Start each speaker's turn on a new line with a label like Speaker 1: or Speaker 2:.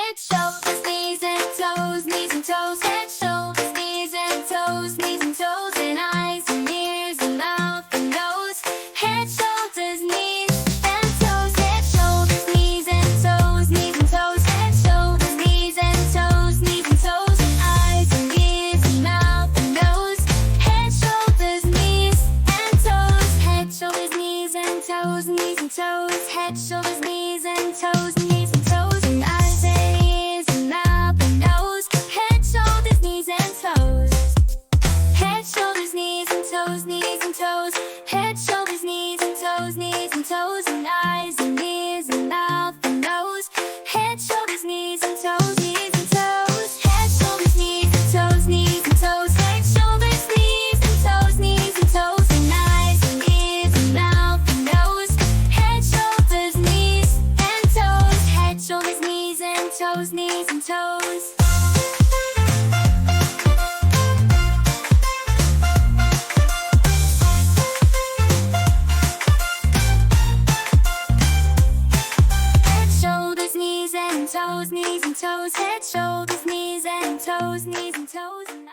Speaker 1: Head, shoulders, knees and toes, knees and toes. Head, shoulders, knees and toes, knees and toes. And eyes and ears and mouth and nose. Head, shoulders, knees and toes. Head, shoulders, knees and toes, knees and toes. Head, shoulders, knees and toes, knees and toes. And eyes and ears and mouth and nose. Head, shoulders, knees and toes. Head, shoulders, knees and toes, knees and toes. Head, shoulders, knees and toes, knees and toes. And eyes and ears and mouth and nose. Head, shoulders, knees and toes. Head, shoulders, knees and toes, knees and toes. Head, shoulders, knees and toes, knees and toes. And eyes and ears and mouth and nose. Head, shoulders, knees and toes, knees and toes. Head, shoulders, knees and toes, knees and toes. Head, shoulders, knees and toes, knees and toes. And eyes and ears and mouth and nose. Head, shoulders, knees and toes. Head, shoulders, knees and toes, knees and toes. Shoulders, knees and toes, knees and toes. Head, shoulders, knees and toes, knees and toes. And